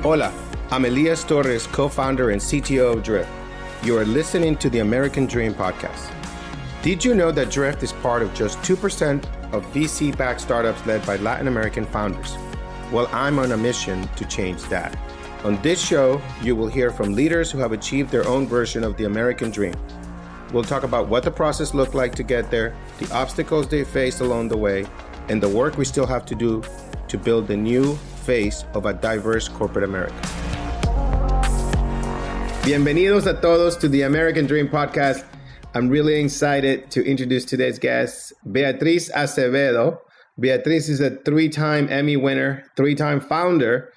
Hola, I'm Elias Torres, co-founder and CTO of Drift. You are listening to the American Dream podcast. Did you know that Drift is part of just 2% of VC-backed startups led by Latin American founders? Well, I'm on a mission to change that. On this show, you will hear from leaders who have achieved their own version of the American Dream. We'll talk about what the process looked like to get there, the obstacles they faced along the way, and the work we still have to do to build the new face of a diverse corporate America. Bienvenidos a todos to the American Dream podcast. I'm really excited to introduce today's guest, Beatriz Acevedo. Beatriz is a 3-time Emmy winner, 3-time founder.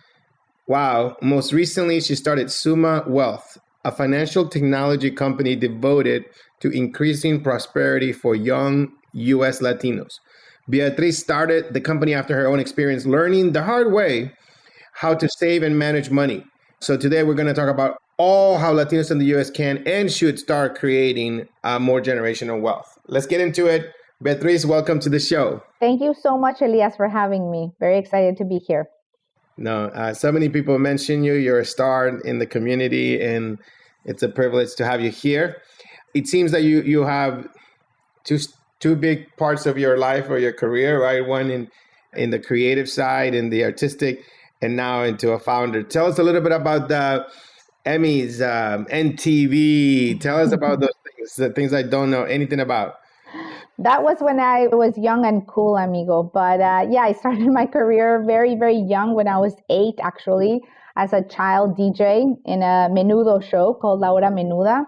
Wow. Most recently, she started SUMA Wealth, a financial technology company devoted to increasing prosperity for young U.S. Latinos. Beatriz started the company after her own experience learning the hard way how to save and manage money. So today we're going to talk about all how Latinos in the U.S. can and should start creating more generational wealth. Let's get into it. Beatriz, welcome to the show. Thank you so much, Elias, for having me. Very excited to be here. No, so many people mention you. You're a star in the community, and it's a privilege to have you here. It seems that you have two big parts of your life or your career, right? One in the creative side and the artistic, and now into a founder. Tell us a little bit about the Emmys, NTV. Tell us about those things, the things I don't know anything about. That was when I was young and cool, amigo. But I started my career very, very young, when I was 8, actually, as a child DJ in a menudo show called La Hora Menuda.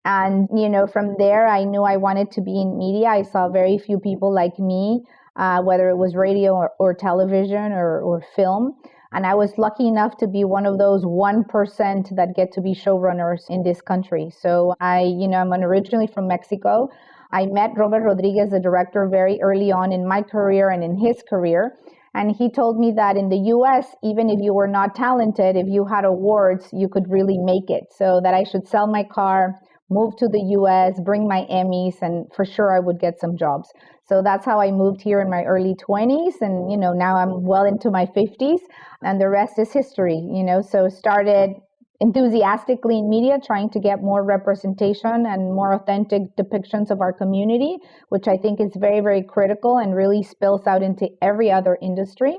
And, from there, I knew I wanted to be in media. I saw very few people like me, whether it was radio or television or film. And I was lucky enough to be one of those 1% that get to be showrunners in this country. So I'm originally from Mexico. I met Robert Rodriguez, the director, very early on in my career and in his career. And he told me that in the US, even if you were not talented, if you had awards, you could really make it. So that I should sell my car, move to the US, bring my Emmys, and for sure I would get some jobs. So that's how I moved here in my early 20s. And, now I'm well into my 50s, and the rest is history, So started enthusiastically in media, trying to get more representation and more authentic depictions of our community, which I think is very, very critical and really spills out into every other industry.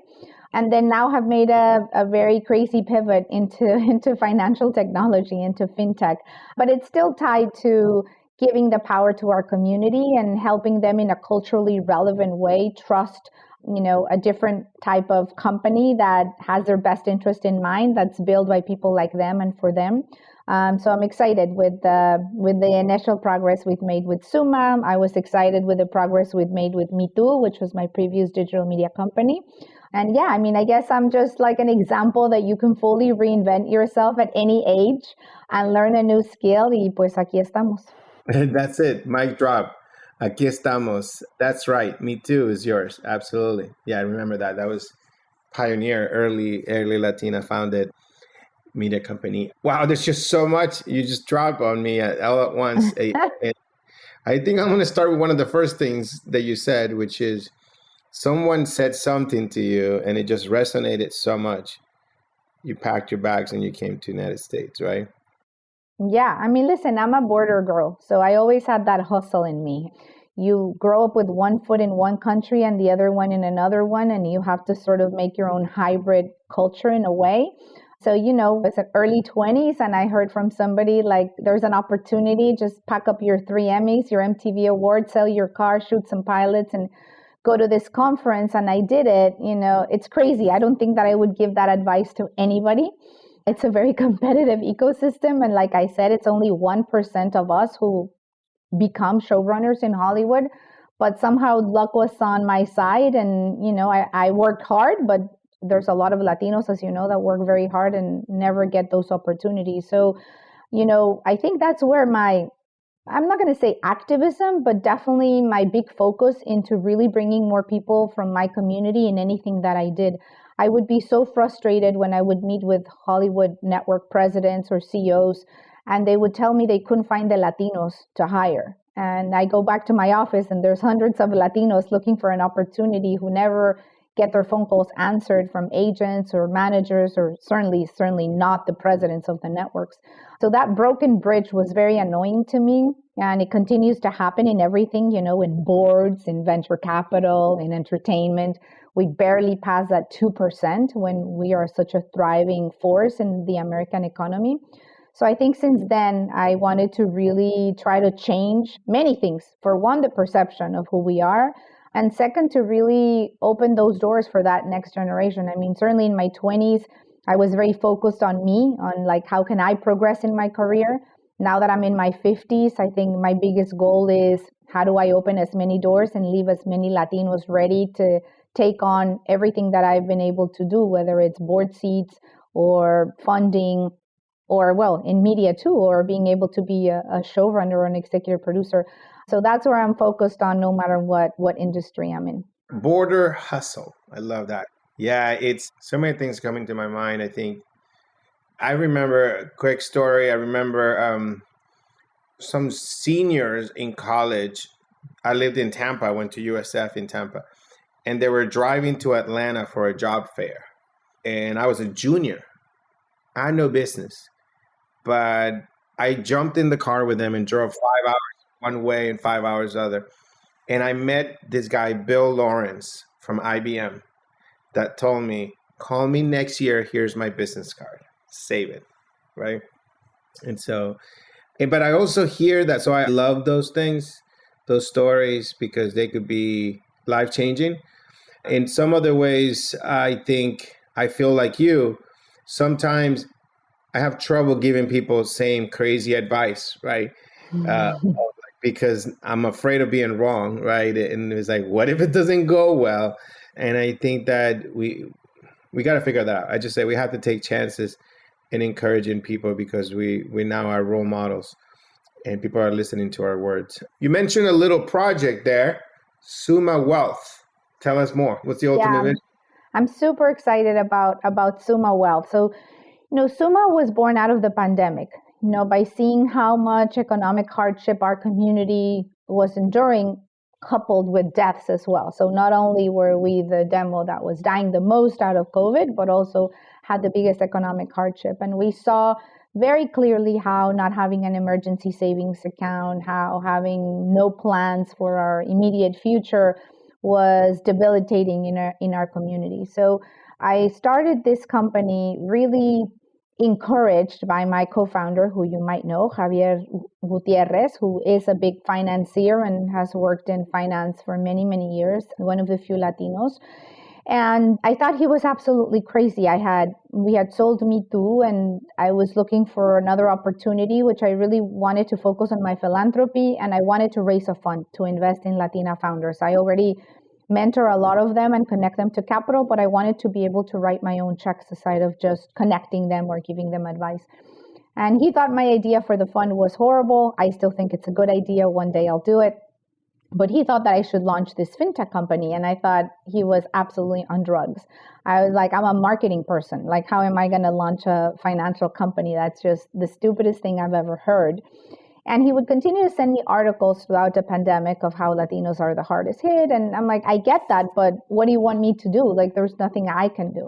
And then now have made a very crazy pivot into financial technology, into fintech. But it's still tied to giving the power to our community and helping them in a culturally relevant way trust a different type of company that has their best interest in mind, that's built by people like them and for them. So I'm excited with the initial progress we've made with SUMA. I was excited with the progress we've made with Me Too, which was my previous digital media company. And I guess I'm just like an example that you can fully reinvent yourself at any age and learn a new skill. Y pues aquí estamos. That's it. Mic drop. Aquí estamos. That's right. Me Too is yours. Absolutely. Yeah, I remember that. That was pioneer, early Latina founded media company. Wow, there's just so much you just dropped on me all at once. I think I'm going to start with one of the first things that you said, which is someone said something to you and it just resonated so much. You packed your bags and you came to the United States, right? Yeah, listen, I'm a border girl, so I always had that hustle in me. You grow up with one foot in one country and the other one in another one, and you have to sort of make your own hybrid culture in a way. So, it's at early 20s, and I heard from somebody like, there's an opportunity, just pack up your 3 Emmys, your MTV award, sell your car, shoot some pilots, and go to this conference. And I did it. It's crazy. I don't think that I would give that advice to anybody. It's a very competitive ecosystem. And like I said, it's only 1% of us who become showrunners in Hollywood. But somehow luck was on my side. And, I worked hard, but there's a lot of Latinos, as you know, that work very hard and never get those opportunities. So, I think that's where I'm not going to say activism, but definitely my big focus into really bringing more people from my community in anything that I did. I would be so frustrated when I would meet with Hollywood network presidents or CEOs, and they would tell me they couldn't find the Latinos to hire. And I go back to my office and there's hundreds of Latinos looking for an opportunity who never get their phone calls answered from agents or managers, or certainly not the presidents of the networks. So that broken bridge was very annoying to me. And it continues to happen in everything, in boards, in venture capital, in entertainment. We barely pass that 2% when we are such a thriving force in the American economy. So I think since then, I wanted to really try to change many things. For one, the perception of who we are. And second, to really open those doors for that next generation. I mean, certainly in my 20s, I was very focused on me, on like, how can I progress in my career? Now that I'm in my 50s, I think my biggest goal is how do I open as many doors and leave as many Latinos ready to take on everything that I've been able to do, whether it's board seats or funding or, well, in media too, or being able to be a showrunner or an executive producer. So that's where I'm focused on, no matter what industry I'm in. Border hustle. I love that. Yeah, it's so many things coming to my mind. I think I remember a quick story. I remember some seniors in college. I lived in Tampa. I went to USF in Tampa. And they were driving to Atlanta for a job fair. And I was a junior. I had no business. But I jumped in the car with them and drove 5 hours one way and 5 hours the other. And I met this guy, Bill Lawrence from IBM, that told me, call me next year. Here's my business card. Save it. Right. And so, but I also hear that. So I love those things, those stories, because they could be life-changing. In some other ways, I think I feel like you. Sometimes I have trouble giving people same crazy advice, right? Because I'm afraid of being wrong, right? And it's like, what if it doesn't go well? And I think that we got to figure that out. I just say we have to take chances in encouraging people, because we now are role models and people are listening to our words. You mentioned a little project there, SUMA Wealth. Tell us more. What's the ultimate vision? I'm super excited about SUMA Wealth. So, SUMA was born out of the pandemic, by seeing how much economic hardship our community was enduring, coupled with deaths as well. So not only were we the demo that was dying the most out of COVID, but also had the biggest economic hardship. And we saw very clearly how not having an emergency savings account, how having no plans for our immediate future was debilitating in our community. So I started this company really encouraged by my co-founder, who you might know, Javier Gutierrez, who is a big financier and has worked in finance for many, many years, one of the few Latinos. And I thought he was absolutely crazy. We had sold Me Too, and I was looking for another opportunity, which I really wanted to focus on my philanthropy, and I wanted to raise a fund to invest in Latina founders. I already mentor a lot of them and connect them to capital, but I wanted to be able to write my own checks aside of just connecting them or giving them advice. And he thought my idea for the fund was horrible. I still think it's a good idea. One day I'll do it. But he thought that I should launch this fintech company. And I thought he was absolutely on drugs. I was like, I'm a marketing person. Like, how am I going to launch a financial company? That's just the stupidest thing I've ever heard. And he would continue to send me articles throughout the pandemic of how Latinos are the hardest hit. And I'm like, I get that, but what do you want me to do? Like, there's nothing I can do.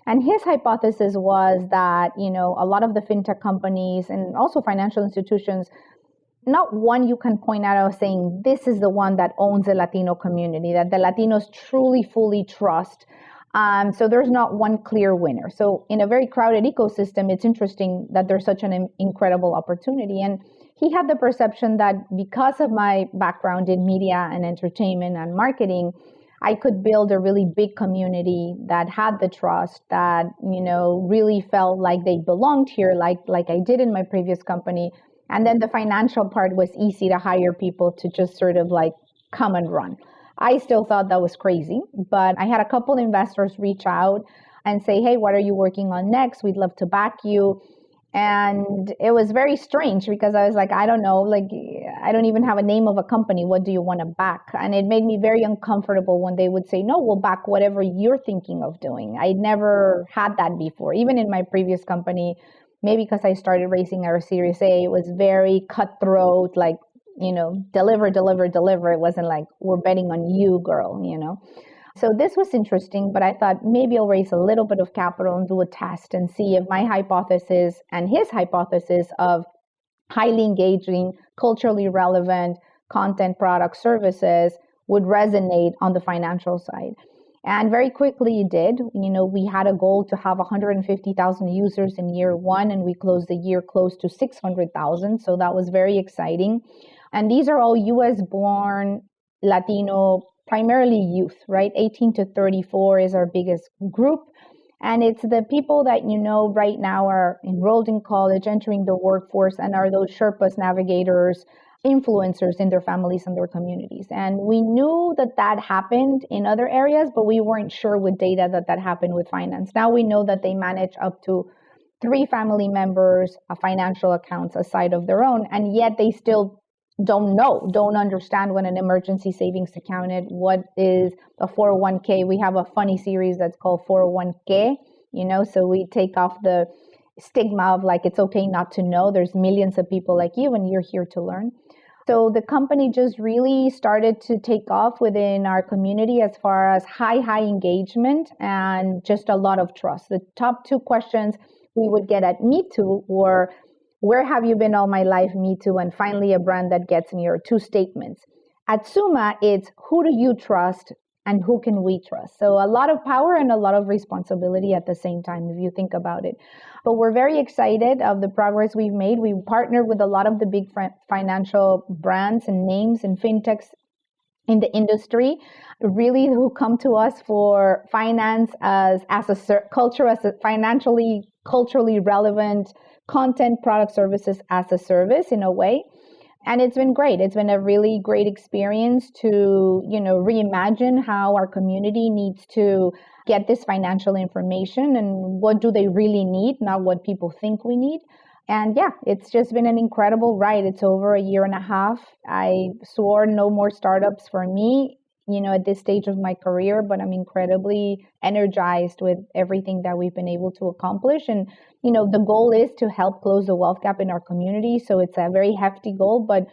And his hypothesis was that, a lot of the fintech companies and also financial institutions, not one you can point out of saying this is the one that owns the Latino community, that the Latinos truly, fully trust. So there's not one clear winner. So in a very crowded ecosystem, it's interesting that there's such an incredible opportunity. And he had the perception that because of my background in media and entertainment and marketing, I could build a really big community that had the trust, that, really felt like they belonged here, like I did in my previous company. And then the financial part was easy to hire people to just sort of like come and run. I still thought that was crazy, but I had a couple investors reach out and say, hey, what are you working on next? We'd love to back you. And it was very strange because I was like, I don't know, like, I don't even have a name of a company. What do you want to back? And it made me very uncomfortable when they would say, no, we'll back whatever you're thinking of doing. I'd never had that before. Even in my previous company, maybe because I started raising our Series A, it was very cutthroat, like, deliver. It wasn't like, we're betting on you, girl, So this was interesting, but I thought maybe I'll raise a little bit of capital and do a test and see if my hypothesis and his hypothesis of highly engaging, culturally relevant content, product, services would resonate on the financial side. And very quickly it did. We had a goal to have 150,000 users in year one, and we closed the year close to 600,000. So that was very exciting. And these are all US born, Latino, primarily youth, right? 18 to 34 is our biggest group. And it's the people that right now are enrolled in college, entering the workforce, and are those Sherpas, navigators, influencers in their families and their communities. And we knew that happened in other areas, but we weren't sure with data that happened with finance. Now we know that they manage up to 3 family members, financial accounts aside of their own, and yet they still don't understand what an emergency savings account is, what is a 401k. We have a funny series that's called 401k, so we take off the stigma of like, it's okay not to know. There's millions of people like you, and you're here to learn. So the company just really started to take off within our community as far as high engagement and just a lot of trust. The top 2 questions we would get at Me Too were, where have you been all my life, Me Too? And finally, a brand that gets me, or 2 statements. At SUMA, it's who do you trust and who can we trust? So a lot of power and a lot of responsibility at the same time, if you think about it. But we're very excited of the progress we've made. We partnered with a lot of the big financial brands and names and fintechs in the industry, really, who come to us for finance as a culture, as a financially, culturally relevant content, product, services as a service in a way. And it's been great. It's been a really great experience to, reimagine how our community needs to get this financial information and what do they really need, not what people think we need. And yeah, it's just been an incredible ride. It's over a year and a half. I swore no more startups for me, at this stage of my career, but I'm incredibly energized with everything that we've been able to accomplish. And, the goal is to help close the wealth gap in our community. So it's a very hefty goal, but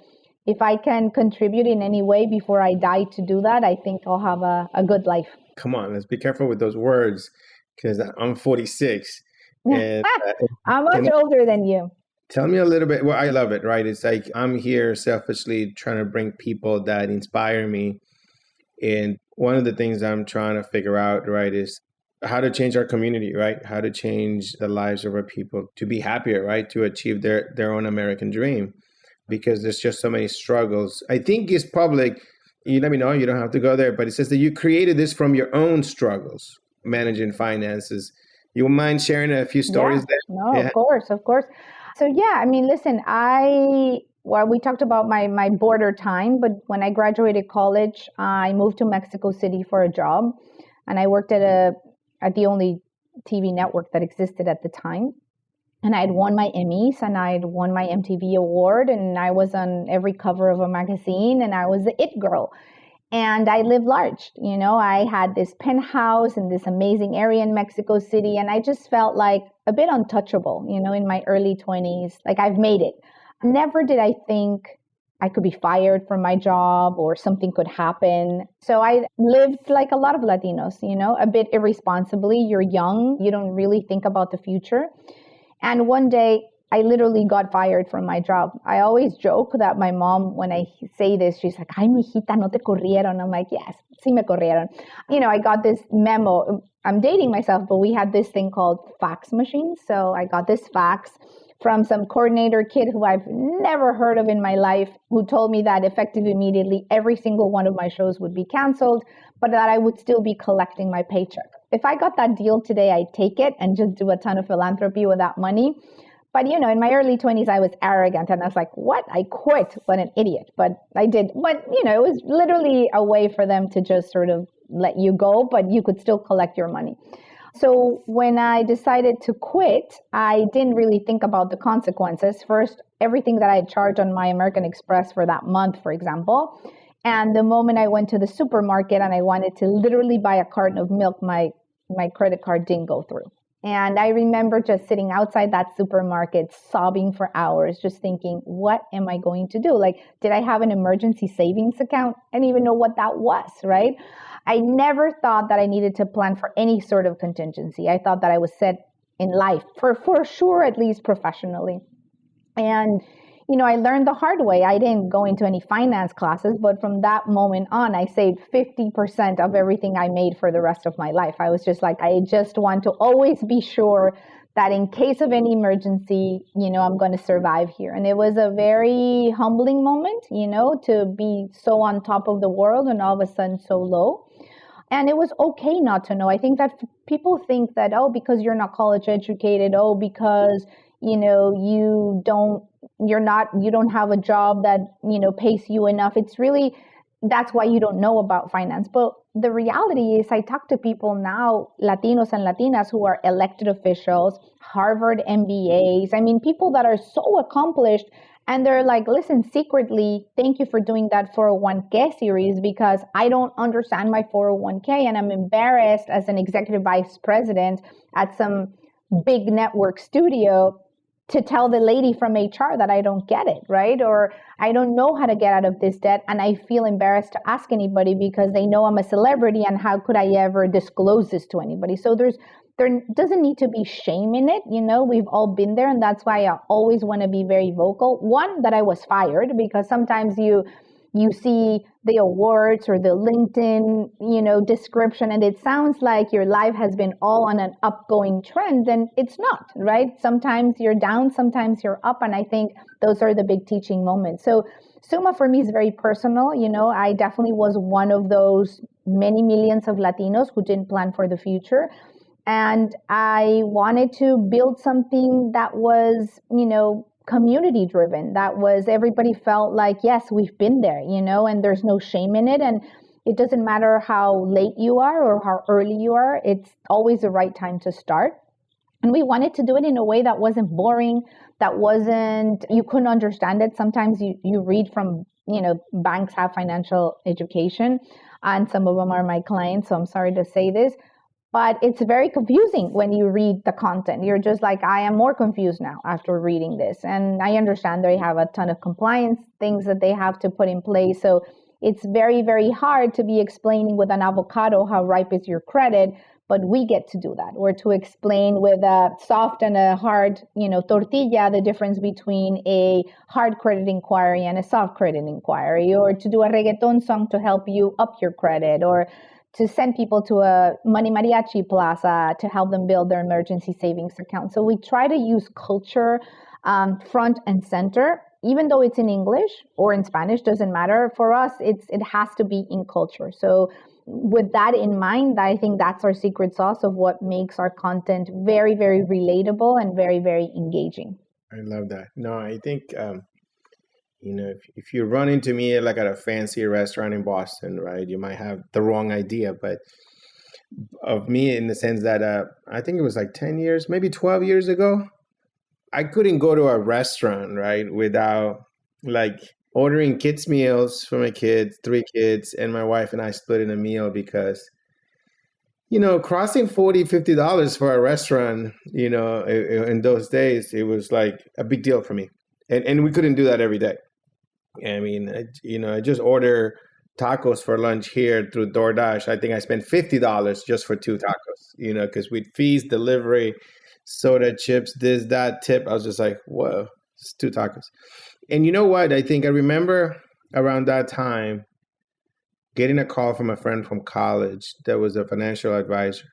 if I can contribute in any way before I die to do that, I think I'll have a good life. Come on, let's be careful with those words, because I'm 46. And I'm much older than you. Tell me a little bit. Well, I love it, right? It's like I'm here selfishly trying to bring people that inspire me. And one of the things I'm trying to figure out, right, is how to change our community, right? How to change the lives of our people to be happier, right? To achieve their own American dream, because there's just so many struggles. I think it's public. You let me know, you don't have to go there, but it says that you created this from your own struggles, managing finances. You mind sharing a few stories there? No, yeah. Of course. So yeah, listen, we talked about my border time, but when I graduated college, I moved to Mexico City for a job, and I worked at the only TV network that existed at the time. And I had won my Emmys, and I had won my MTV award, and I was on every cover of a magazine, and I was the it girl. And I lived large, I had this penthouse in this amazing area in Mexico City, and I just felt like a bit untouchable, in my early 20s, like I've made it. Never did I think I could be fired from my job or something could happen. So I lived like a lot of Latinos, a bit irresponsibly. You're young, you don't really think about the future. And one day, I literally got fired from my job. I always joke that my mom, when I say this, she's like, ay, mijita, no te corrieron. I'm like, yes, sí me corrieron. I got this memo. I'm dating myself, but we had this thing called fax machines. So I got this fax from some coordinator kid who I've never heard of in my life, who told me that effective immediately, every single one of my shows would be canceled, but that I would still be collecting my paycheck. If I got that deal today, I'd take it and just do a ton of philanthropy with that money. But, in my early 20s, I was arrogant and I was like, what? I quit. What an idiot. But I did. But, it was literally a way for them to just sort of let you go, but you could still collect your money. So when I decided to quit, I didn't really think about the consequences. First, everything that I had charged on my American Express for that month, for example. And the moment I went to the supermarket and I wanted to literally buy a carton of milk, my credit card didn't go through. And I remember just sitting outside that supermarket, sobbing for hours, just thinking, what am I going to do? Like, did I have an emergency savings account? I didn't even know what that was, right? I never thought that I needed to plan for any sort of contingency. I thought that I was set in life, for sure, at least professionally. And I learned the hard way. I didn't go into any finance classes, but from that moment on, I saved 50% of everything I made for the rest of my life. I was just like, I just want to always be sure that in case of any emergency, I'm going to survive here. And it was a very humbling moment, to be so on top of the world and all of a sudden so low. And it was okay not to know. I think that people think that, because you're not college educated, because you don't have a job that pays you enough. It's really, that's why you don't know about finance. But the reality is, I talk to people now, Latinos and Latinas, who are elected officials, Harvard MBAs. I mean, people that are so accomplished, and they're like, listen, secretly, thank you for doing that 401k series, because I don't understand my 401k, and I'm embarrassed as an executive vice president at some big network studio to tell the lady from HR that I don't get it, right? Or I don't know how to get out of this debt, and I feel embarrassed to ask anybody because they know I'm a celebrity, and how could I ever disclose this to anybody? So there doesn't need to be shame in it. We've all been there, and that's why I always want to be very vocal. One, that I was fired, because sometimes you see the awards or the LinkedIn, description, and it sounds like your life has been all on an upgoing trend, and it's not, right? Sometimes you're down, sometimes you're up, and I think those are the big teaching moments. So SUMA for me is very personal. I definitely was one of those many millions of Latinos who didn't plan for the future. And I wanted to build something that was, community driven. That was, everybody felt like, yes, we've been there, and there's no shame in it. And it doesn't matter how late you are or how early you are, it's always the right time to start. And we wanted to do it in a way that wasn't boring, you couldn't understand it. Sometimes you read from, banks have financial education, and some of them are my clients, so I'm sorry to say this. But it's very confusing when you read the content. You're just like, I am more confused now after reading this. And I understand they have a ton of compliance things that they have to put in place. So it's very, very hard to be explaining with an avocado how ripe is your credit, but we get to do that. Or to explain with a soft and a hard, tortilla, the difference between a hard credit inquiry and a soft credit inquiry, or to do a reggaeton song to help you up your credit, or to send people to a money mariachi plaza to help them build their emergency savings account. So we try to use culture front and center, even though it's in English or in Spanish, doesn't matter. For us, it has to be in culture. So with that in mind, I think that's our secret sauce of what makes our content very, very relatable and very, very engaging. I love that. No, I think, if you run into me like at a fancy restaurant in Boston, right, you might have the wrong idea, but of me in the sense that I think it was like 10 years, maybe 12 years ago, I couldn't go to a restaurant, right, without like ordering kids' meals for my kids, 3 kids, and my wife and I split in a meal because, crossing $40, $50 for a restaurant, in those days, it was like a big deal for me. And we couldn't do that every day. I mean, I just order tacos for lunch here through DoorDash. I think I spent $50 just for 2 tacos, because we'd fees, delivery, soda, chips, this, that, tip. I was just like, whoa, it's 2 tacos. And you know what? I think I remember around that time getting a call from a friend from college that was a financial advisor.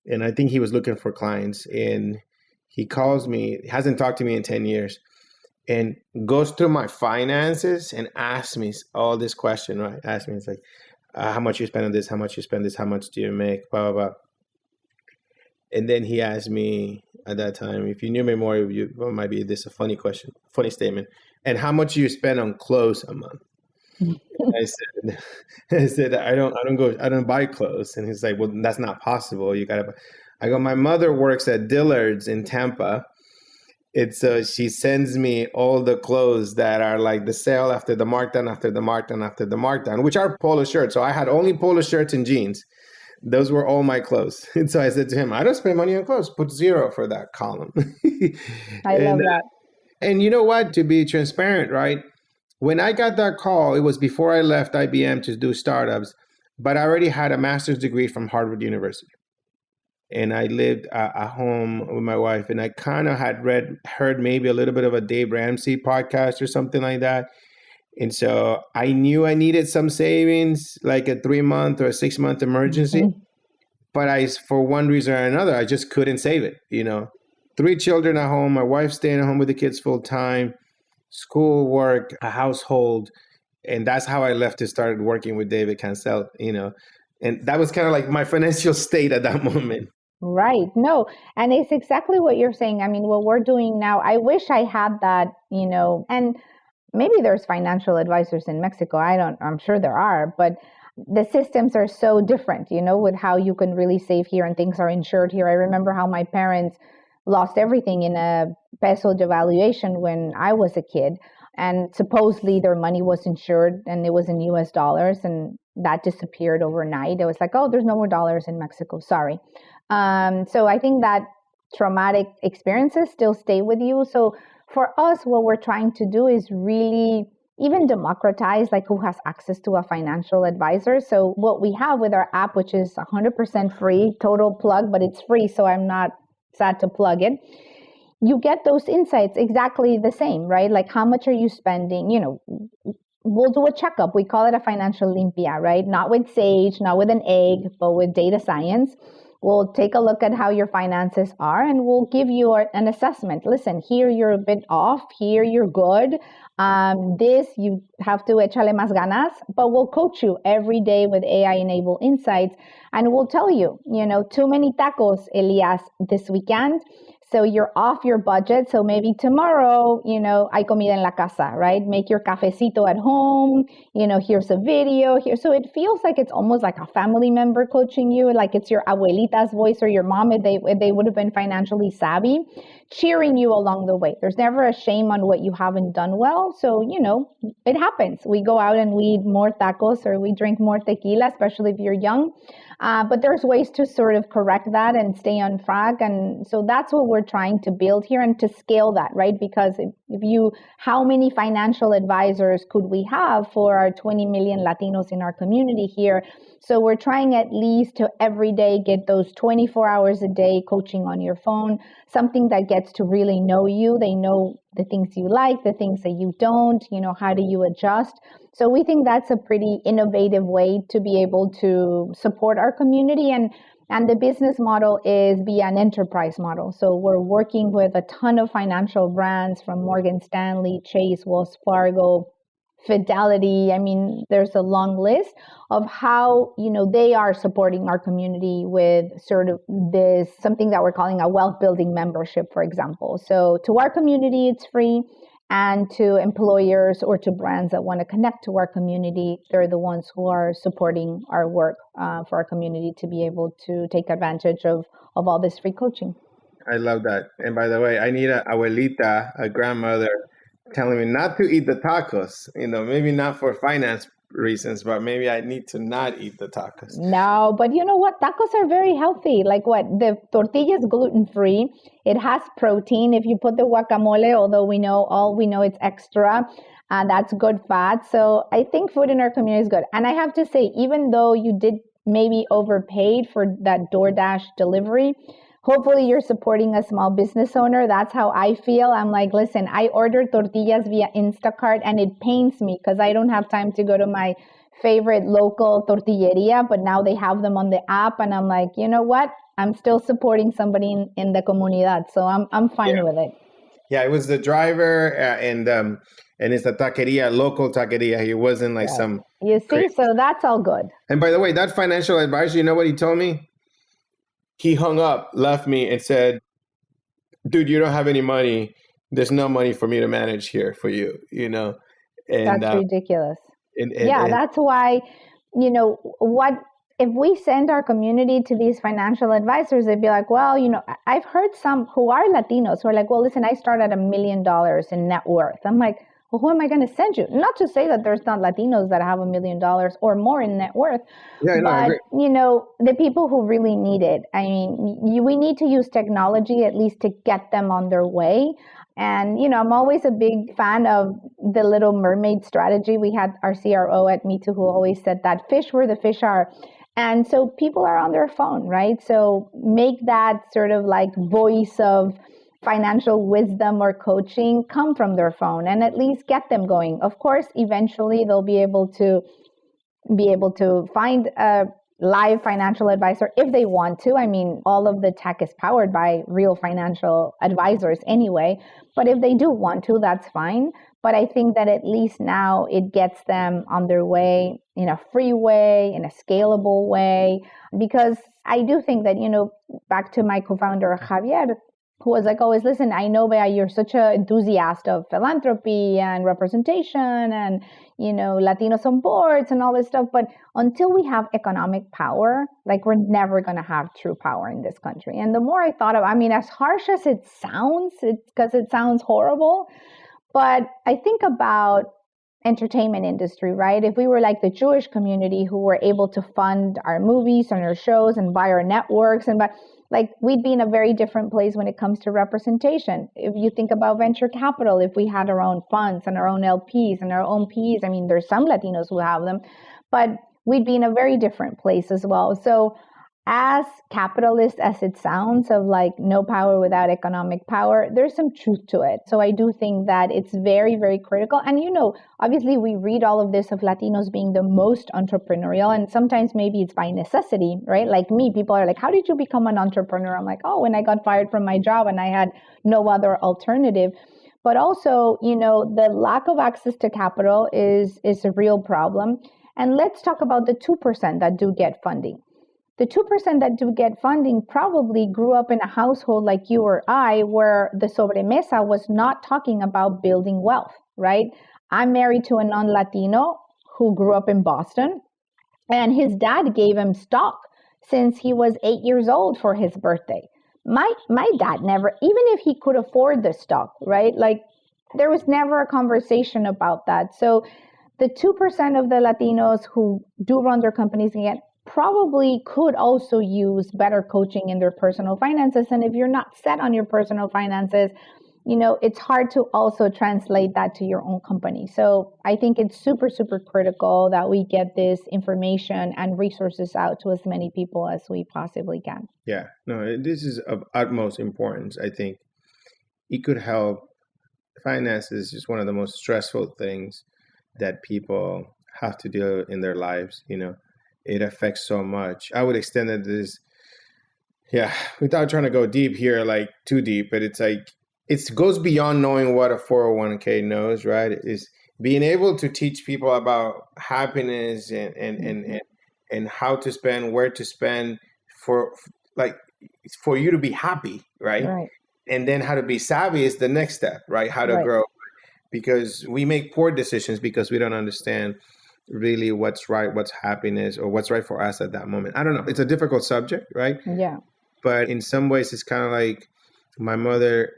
And I think he was looking for clients. And he calls me, hasn't talked to me in 10 years. And goes through my finances and asks me all this question, right? Asks me, it's like, how much you spend on this, how much you spend this, how much do you make, blah, blah, blah. And then he asked me at that time, if you knew me more, might be this a funny question, funny statement. And how much do you spend on clothes a month? I said, I don't buy clothes. And he's like, well, that's not possible. I go, my mother works at Dillard's in Tampa. She sends me all the clothes that are like the sale after the markdown, after the markdown, after the markdown, which are polo shirts. So I had only polo shirts and jeans. Those were all my clothes. And so I said to him, I don't spend money on clothes. Put 0 for that column. I love that. And you know what? To be transparent, right? When I got that call, it was before I left IBM to do startups, but I already had a master's degree from Harvard University. And I lived at home with my wife, and I kind of had heard maybe a little bit of a Dave Ramsey podcast or something like that. And so I knew I needed some savings, like a 3-month or a 6-month emergency. Mm-hmm. But for one reason or another, I just couldn't save it. 3 children at home, my wife staying at home with the kids full time, school, work, a household. And that's how I left to start working with David Cancel, and that was kind of like my financial state at that moment. Right. No, and it's exactly what you're saying. I mean, what we're doing now, I wish I had that, and maybe there's financial advisors in Mexico. I'm sure there are, but the systems are so different, with how you can really save here and things are insured here. I remember how my parents lost everything in a peso devaluation when I was a kid. And supposedly their money was insured and it was in US dollars, and that disappeared overnight. It was like, oh, there's no more dollars in Mexico. Sorry. So I think that traumatic experiences still stay with you. So for us, what we're trying to do is really even democratize like who has access to a financial advisor. So what we have with our app, which is 100% free, total plug, but it's free, so I'm not sad to plug it. You get those insights exactly the same, right? Like how much are you spending? We'll do a checkup. We call it a financial limpia, right? Not with Sage, not with an egg, but with data science. We'll take a look at how your finances are and we'll give you an assessment. Listen, here you're a bit off, here you're good. This you have to echarle más ganas, but we'll coach you every day with AI-enabled insights. And we'll tell you, too many tacos, Elias, this weekend. So you're off your budget. So maybe tomorrow, hay comida en la casa, right? Make your cafecito at home. Here's a video here. So it feels like it's almost like a family member coaching you, like it's your abuelita's voice or your mom if they would have been financially savvy, cheering you along the way. There's never a shame on what you haven't done well. So, it happens. We go out and we eat more tacos or we drink more tequila, especially if you're young. But there's ways to sort of correct that and stay on track. And so that's what we're trying to build here and to scale that, right? Because how many financial advisors could we have for our 20 million Latinos in our community here? So we're trying at least to every day get those 24 hours a day coaching on your phone, something that gets to really know you. They know the things you like, the things that you don't, how do you adjust? So we think that's a pretty innovative way to be able to support our community. And the business model is via an enterprise model. So we're working with a ton of financial brands from Morgan Stanley, Chase, Wells Fargo, Fidelity. I mean, there's a long list of how, they are supporting our community with sort of this, something that we're calling a wealth building membership, for example. So to our community, it's free. And to employers or to brands that want to connect to our community, they're the ones who are supporting our work for our community to be able to take advantage of all this free coaching. I love that. And by the way, I need a abuelita, a grandmother, telling me not to eat the tacos, maybe not for finance reasons, but maybe I need to not eat the tacos. No, but you know what? Tacos are very healthy. Like what? The tortilla is gluten-free. It has protein. If you put the guacamole, although we know it's extra, that's good fat. So I think food in our community is good. And I have to say, even though you did maybe overpaid for that DoorDash delivery, hopefully you're supporting a small business owner. That's how I feel. I'm like, listen, I ordered tortillas via Instacart and it pains me because I don't have time to go to my favorite local tortilleria, but now they have them on the app. And I'm like, you know what? I'm still supporting somebody in the comunidad. So I'm fine with it. Yeah, it was the driver and it's a taqueria, local taqueria. He wasn't like some... You see, crazy. So that's all good. And by the way, that financial advisor, you know what he told me? He hung up, left me, and said, dude, you don't have any money. There's no money for me to manage here for you, And, that's ridiculous. And that's why, what if we send our community to these financial advisors, they'd be like, well, I've heard some who are Latinos who are like, well, listen, I start at $1 million in net worth. I'm like, well, who am I going to send you? Not to say that there's not Latinos that have $1 million or more in net worth, Yeah, no, I but agree. the people who really need it. I mean, we need to use technology at least to get them on their way. And I'm always a big fan of the Little Mermaid strategy. We had our CRO at Me Too who always said that fish where the fish are. And so people are on their phone, right? So make that sort of like voice of financial wisdom or coaching come from their phone and at least get them going. Of course, eventually they'll be able to find a live financial advisor if they want to. I mean, all of the tech is powered by real financial advisors anyway. But if they do want to, that's fine. But I think that at least now it gets them on their way in a free way, in a scalable way. Because I do think that, back to my co-founder, Javier, who was like, always, listen, I know, Bea, you're such an enthusiast of philanthropy and representation and, Latinos on boards and all this stuff. But until we have economic power, like we're never going to have true power in this country. And the more I thought of, I mean, as harsh as it sounds, because it sounds horrible, but I think about entertainment industry, right? If we were like the Jewish community who were able to fund our movies and our shows and buy our networks we'd be in a very different place when it comes to representation. If you think about venture capital, if we had our own funds and our own LPs and our own PEs, I mean, there's some Latinos who have them, but we'd be in a very different place as well. So as capitalist as it sounds, of like no power without economic power, there's some truth to it. So I do think that it's very, very critical. And obviously we read all of this of Latinos being the most entrepreneurial, and sometimes maybe it's by necessity, right? Like me, people are like, how did you become an entrepreneur? I'm like, oh, when I got fired from my job and I had no other alternative. But also, the lack of access to capital is a real problem. And let's talk about the 2% that do get funding. The 2% that do get funding probably grew up in a household like you or I, where the sobremesa was not talking about building wealth, right? I'm married to a non-Latino who grew up in Boston, and his dad gave him stock since he was 8 years old for his birthday. My dad never, even if he could afford the stock, right? Like there was never a conversation about that. So the 2% of the Latinos who do run their companies again probably could also use better coaching in their personal finances. And if you're not set on your personal finances, it's hard to also translate that to your own company. So I think it's super, super critical that we get this information and resources out to as many people as we possibly can. Yeah, no, this is of utmost importance. I think it could help. Finance is just one of the most stressful things that people have to do in their lives, It affects so much. I would extend it this, without trying to go deep here, like too deep, but it's like, it goes beyond knowing what a 401k knows, right? Is being able to teach people about happiness and how to spend, where to spend for you to be happy, right? And then how to be savvy is the next step, right? How to grow, because we make poor decisions because we don't understand really what's right, what's happiness, or what's right for us at that moment. I don't know. It's a difficult subject, right? Yeah. But in some ways, it's kind of like my mother.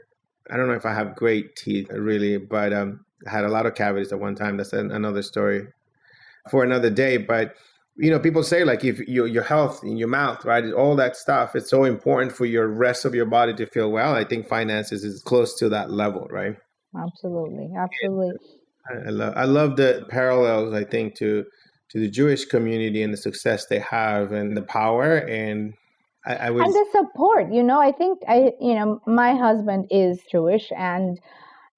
I don't know if I have great teeth, really, but I had a lot of cavities at one time. That's another story for another day. But, people say like if your health in your mouth, right, all that stuff, it's so important for your rest of your body to feel well. I think finances is close to that level, right? Absolutely. I love the parallels, I think, to the Jewish community and the success they have and the power and and the support. I think my husband is Jewish and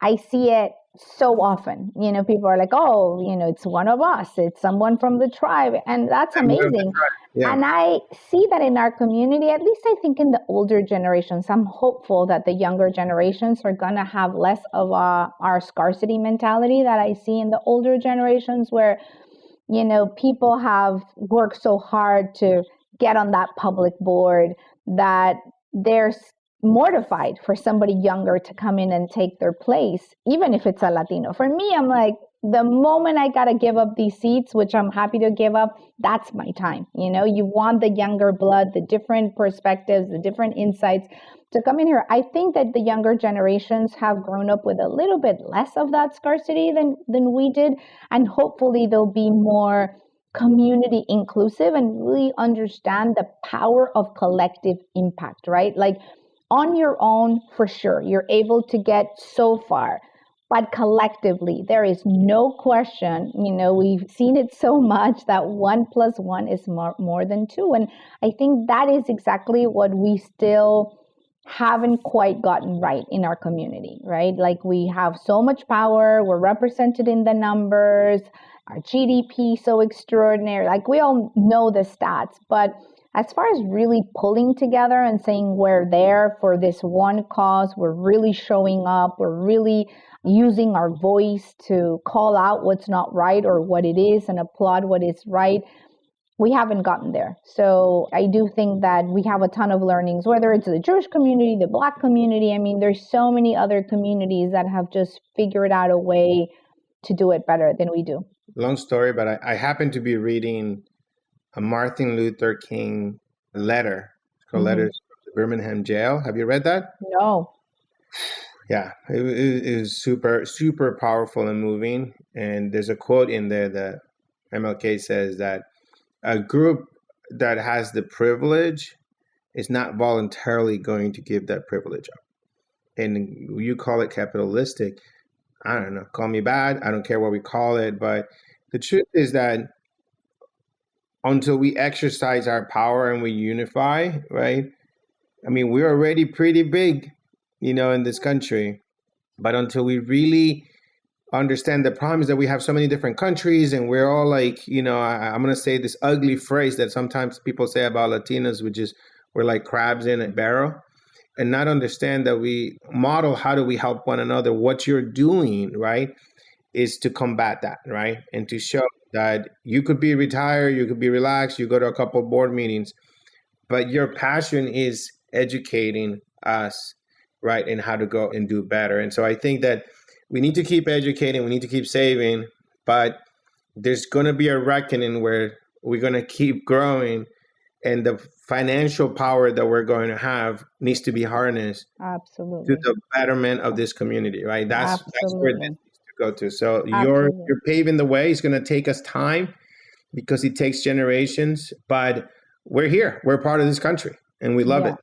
I see it so often. People are like, oh, it's one of us, it's someone from the tribe, and that's amazing. Yeah. And I see that in our community, at least I think in the older generations. I'm hopeful that the younger generations are going to have less of our scarcity mentality that I see in the older generations, where, people have worked so hard to get on that public board that they're mortified for somebody younger to come in and take their place, even if it's a Latino. For me, I'm like, the moment I got to give up these seats, which I'm happy to give up, that's my time. You want the younger blood, the different perspectives, the different insights to come in here. I think that the younger generations have grown up with a little bit less of that scarcity than we did. And hopefully they'll be more community inclusive and really understand the power of collective impact, right? Like on your own, for sure, you're able to get so far. But collectively, there is no question, we've seen it so much that 1+1 is more than 2. And I think that is exactly what we still haven't quite gotten right in our community, right? Like we have so much power, we're represented in the numbers, our GDP so extraordinary, like we all know the stats, but as far as really pulling together and saying we're there for this one cause, we're really showing up, we're really using our voice to call out what's not right or what it is and applaud what is right, we haven't gotten there. So I do think that we have a ton of learnings, whether it's the Jewish community, the Black community. I mean, there's so many other communities that have just figured out a way to do it better than we do. Long story, but I happen to be reading a Martin Luther King letter. It's called Letters from the Birmingham Jail. Have you read that? No. Yeah, it was super, super powerful and moving. And there's a quote in there that MLK says that a group that has the privilege is not voluntarily going to give that privilege up. And you call it capitalistic. I don't know, call me bad. I don't care what we call it. But the truth is that until we exercise our power and we unify, right? I mean, we're already pretty big, in this country. But until we really understand the problem is that we have so many different countries and we're all like, I'm going to say this ugly phrase that sometimes people say about Latinos, which is we're like crabs in a barrel, and not understand that we model how do we help one another. What you're doing, right, is to combat that, right? And to show that you could be retired, you could be relaxed, you go to a couple of board meetings, but your passion is educating us, right, and how to go and do better. And so I think that we need to keep educating, we need to keep saving, but there's going to be a reckoning where we're going to keep growing, and the financial power that we're going to have needs to be harnessed Absolutely to the betterment of this community, right? That's where this needs to go to. So you're paving the way. It's going to take us time because it takes generations, but we're here. We're part of this country and we love it.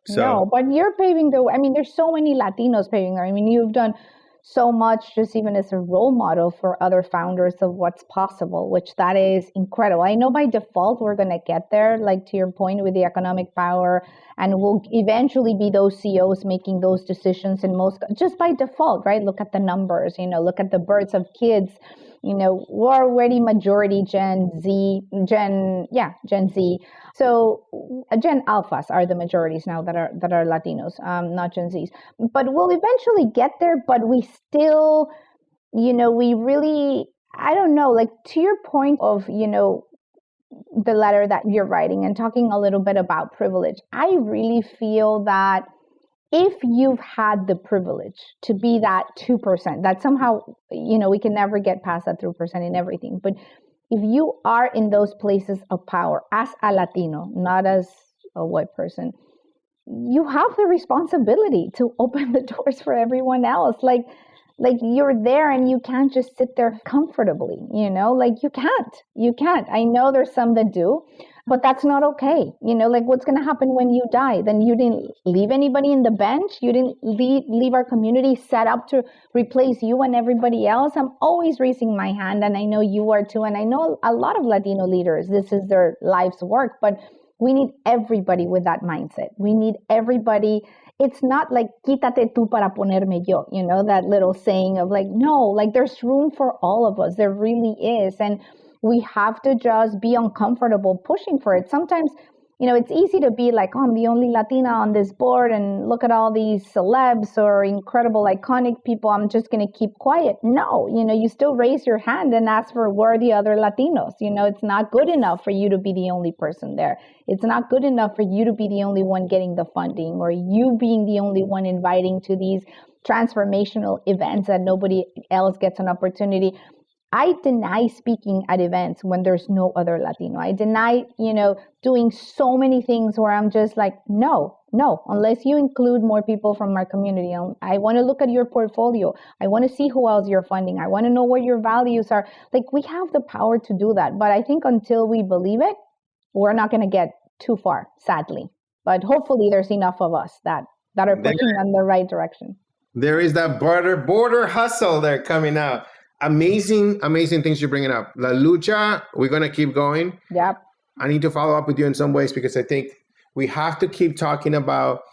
So, no, but you're paving the way. I mean, there's so many Latinos paving the way. I mean, you've done so much just even as a role model for other founders of what's possible, which that is incredible. I know by default we're going to get there, like to your point with the economic power, and we'll eventually be those CEOs making those decisions in most, just by default, right? Look at the numbers, look at the births of kids, we're already majority Gen Z. So Gen Alphas are the majorities now that are Latinos, not Gen Zs. But we'll eventually get there. But we still, we really, I don't know, like to your point of, the letter that you're writing and talking a little bit about privilege, I really feel that if you've had the privilege to be that 2%, that somehow, we can never get past that 3% in everything. But if you are in those places of power as a Latino, not as a white person, you have the responsibility to open the doors for everyone else. Like you're there and you can't just sit there comfortably, like you can't. I know there's some that do, but that's not okay. Like what's going to happen when you die? Then you didn't leave anybody in the bench. You didn't leave our community set up to replace you and everybody else. I'm always raising my hand, and I know you are too. And I know a lot of Latino leaders, this is their life's work, but we need everybody with that mindset. We need everybody. It's not like, quítate tú para ponerme yo, that little saying of like, no, like there's room for all of us. There really is. And we have to just be uncomfortable pushing for it. Sometimes, it's easy to be like, oh, I'm the only Latina on this board and look at all these celebs or incredible, iconic people. I'm just going to keep quiet. No, you still raise your hand and ask for where are the other Latinos. It's not good enough for you to be the only person there. It's not good enough for you to be the only one getting the funding or you being the only one inviting to these transformational events that nobody else gets an opportunity. I deny speaking at events when there's no other Latino. I deny, doing so many things where I'm just like, no, unless you include more people from our community. I want to look at your portfolio. I want to see who else you're funding. I want to know what your values are. Like, we have the power to do that. But I think until we believe it, we're not going to get too far, sadly. But hopefully there's enough of us that are pushing in the right direction. There is that border hustle there coming out. Amazing things you're bringing up. La lucha, we're going to keep going. Yep. I need to follow up with you in some ways because I think we have to keep talking about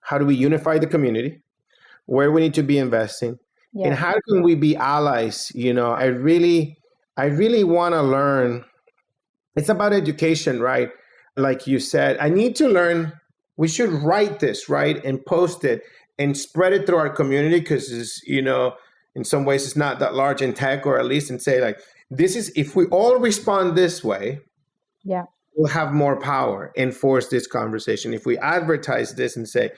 how do we unify the community, where we need to be investing, and how can we be allies. I really want to learn. It's about education, right? Like you said, I need to learn. We should write this, right, and post it and spread it through our community because, in some ways it's not that large in tech, or at least, and say, like, this is, if we all respond this way, we'll have more power and force this conversation. If we advertise this and say,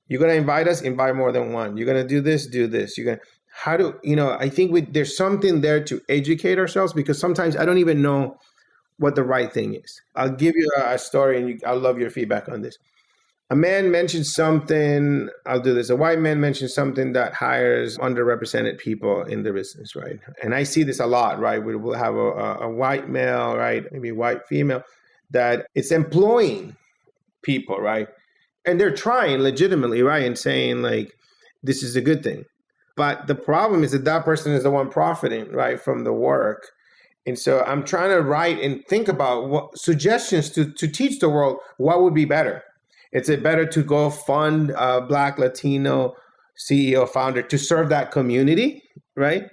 you're going to invite us, invite more than one. You're going to do this. You're going to, I think there's something there to educate ourselves, because sometimes I don't even know what the right thing is. I'll give you a story, and I'll love your feedback on this. A man mentioned something, I'll do this. A white man mentioned something that hires underrepresented people in the business, right? And I see this a lot, right? We will have a white male, right? Maybe a white female, that it's employing people, right? And they're trying legitimately, right? And saying, like, this is a good thing. But the problem is that person is the one profiting, right, from the work. And so I'm trying to write and think about what suggestions to teach the world what would be better. Is it better to go fund a Black Latino CEO founder to serve that community, right?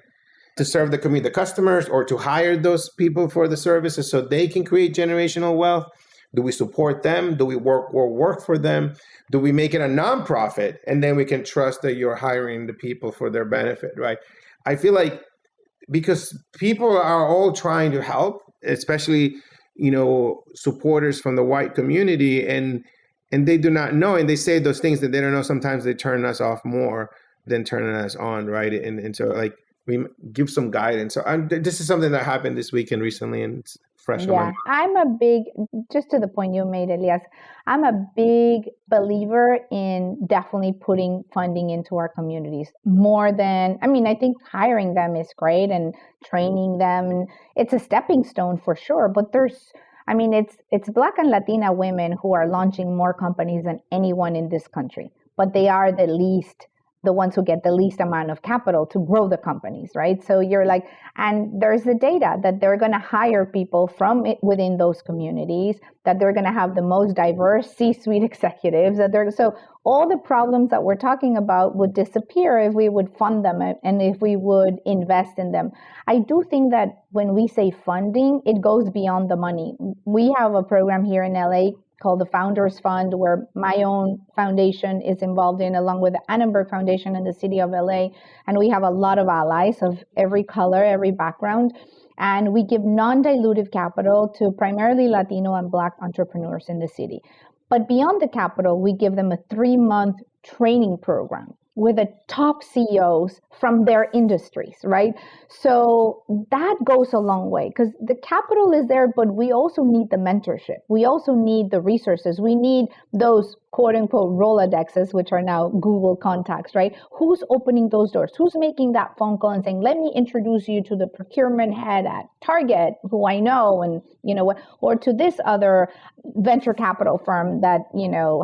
To serve the community, the customers, or to hire those people for the services so they can create generational wealth? Do we support them? Do we work for them? Do we make it a nonprofit? And then we can trust that you're hiring the people for their benefit, right? I feel like, because people are all trying to help, especially, supporters from the white community, and they do not know, and they say those things that they don't know. Sometimes they turn us off more than turning us on, right? And so, like, we give some guidance. So this is something that happened this weekend recently, and it's fresh on my mind. Just to the point you made, Elias, I'm a big believer in definitely putting funding into our communities more than, I think hiring them is great and training them. It's a stepping stone for sure, but it's Black and Latina women who are launching more companies than anyone in this country, but they are the ones who get the least amount of capital to grow the companies, right? So you're like, and there's the data that they're going to hire people from within those communities, that they're going to have the most diverse C-suite executives, so all the problems that we're talking about would disappear if we would fund them and if we would invest in them. I do think that when we say funding, it goes beyond the money. We have a program here in LA called the Founders Fund, where my own foundation is involved in, along with the Annenberg Foundation in the city of LA. And we have a lot of allies of every color, every background. And we give non-dilutive capital to primarily Latino and Black entrepreneurs in the city. But beyond the capital, we give them a 3-month training program with the top CEOs from their industries, right? So that goes a long way, because the capital is there, but we also need the mentorship. We also need the resources. We need those quote unquote Rolodexes, which are now Google contacts, right? Who's opening those doors? Who's making that phone call and saying, let me introduce you to the procurement head at Target, who I know, and or to this other venture capital firm that,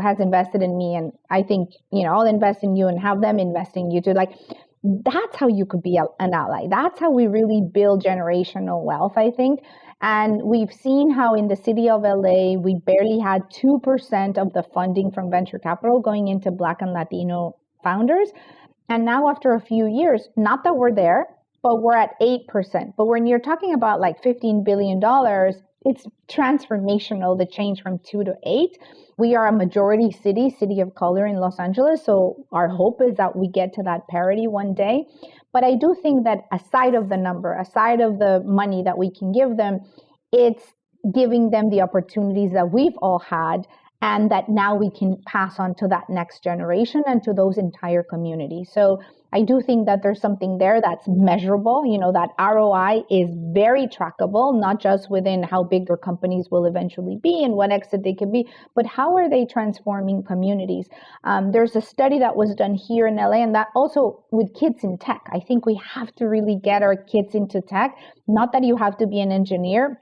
has invested in me, and I think, I'll invest in you and have them invest in you too. Like, that's how you could be an ally. That's how we really build generational wealth, I think. And we've seen how in the city of LA, we barely had 2% of the funding from venture capital going into Black and Latino founders. And now after a few years, not that we're there, but we're at 8%. But when you're talking about like $15 billion, it's transformational, the change from 2 to 8. We are a majority city of color in Los Angeles. So our hope is that we get to that parity one day. But I do think that aside of the number, aside of the money that we can give them, it's giving them the opportunities that we've all had and that now we can pass on to that next generation and to those entire communities. So I do think that there's something there that's measurable. That ROI is very trackable, not just within how big their companies will eventually be and what exit they can be, but how are they transforming communities? There's a study that was done here in LA, and that also with kids in tech. I think we have to really get our kids into tech. Not that you have to be an engineer.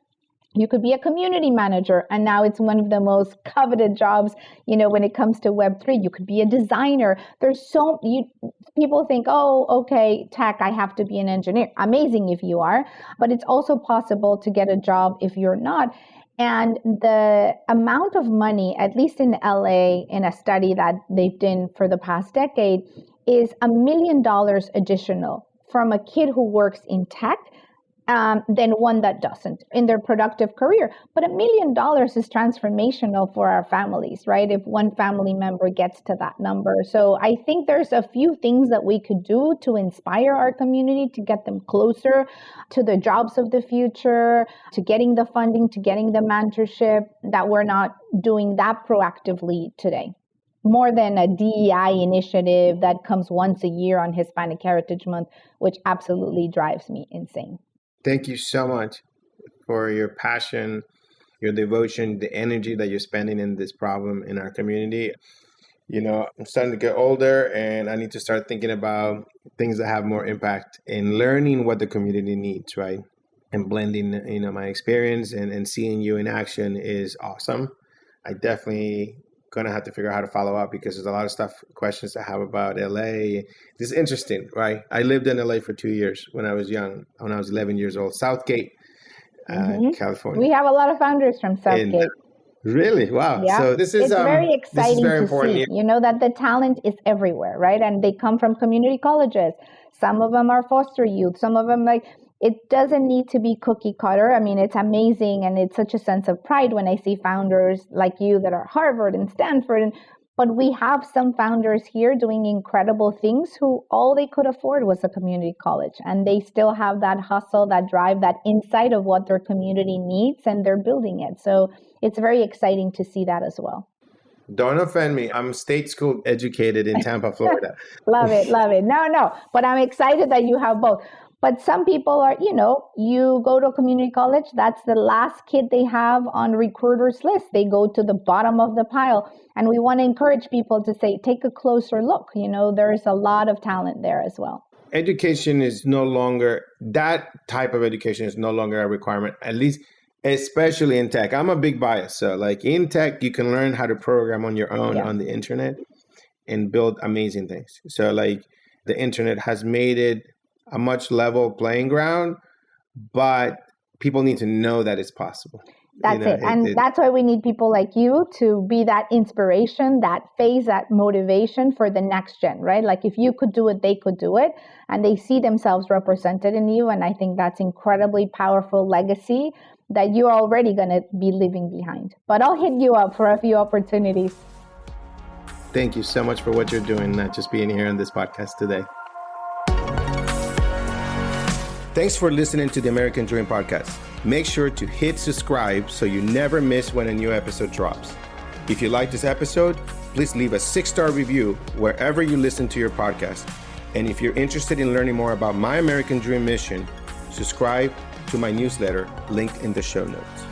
You could be a community manager, and now it's one of the most coveted jobs, when it comes to Web3. You could be a designer. People think, oh, okay, tech, I have to be an engineer. Amazing if you are, but it's also possible to get a job if you're not. And the amount of money, at least in LA, in a study that they've done for the past decade, is $1 million additional from a kid who works in tech than one that doesn't in their productive career. But $1 million is transformational for our families, right? If one family member gets to that number. So I think there's a few things that we could do to inspire our community, to get them closer to the jobs of the future, to getting the funding, to getting the mentorship, that we're not doing that proactively today. More than a DEI initiative that comes once a year on Hispanic Heritage Month, which absolutely drives me insane. Thank you so much for your passion, your devotion, the energy that you're spending in this problem in our community. I'm starting to get older, and I need to start thinking about things that have more impact in learning what the community needs, right? And blending, my experience and seeing you in action is awesome. I definitely going to have to figure out how to follow up, because there's a lot of questions I have about LA. This is interesting, right? I lived in LA for 2 years when I was young, when I was 11 years old, Southgate, California. We have a lot of founders from Southgate. Really? Wow. Yeah. So this is very exciting very to important. See, that the talent is everywhere, right? And they come from community colleges. Some of them are foster youth. Some of them it doesn't need to be cookie cutter. I mean, it's amazing, and it's such a sense of pride when I see founders like you that are Harvard and Stanford. But we have some founders here doing incredible things who all they could afford was a community college. And they still have that hustle, that drive, that insight of what their community needs, and they're building it. So it's very exciting to see that as well. Don't offend me. I'm state school educated in Tampa, Florida. Love it. No. But I'm excited that you have both. But some people are, you go to a community college, that's the last kid they have on recruiters' list. They go to the bottom of the pile. And we want to encourage people to say, take a closer look. There's a lot of talent there as well. Education is no longer, that type of education is no longer a requirement, at least, especially in tech. I'm a big bias. So in tech, you can learn how to program on your own on the internet and build amazing things. So the internet has made it a much level playing ground, but people need to know that it's possible. That's it. And that's why we need people like you to be that inspiration, that phase, that motivation for the next gen, right? If you could do it, they could do it. And they see themselves represented in you. And I think that's incredibly powerful legacy that you're already going to be leaving behind. But I'll hit you up for a few opportunities. Thank you so much for what you're doing, not just being here on this podcast today. Thanks for listening to the American Dream Podcast. Make sure to hit subscribe so you never miss when a new episode drops. If you like this episode, please leave a 6-star review wherever you listen to your podcast. And if you're interested in learning more about my American Dream mission, subscribe to my newsletter linked in the show notes.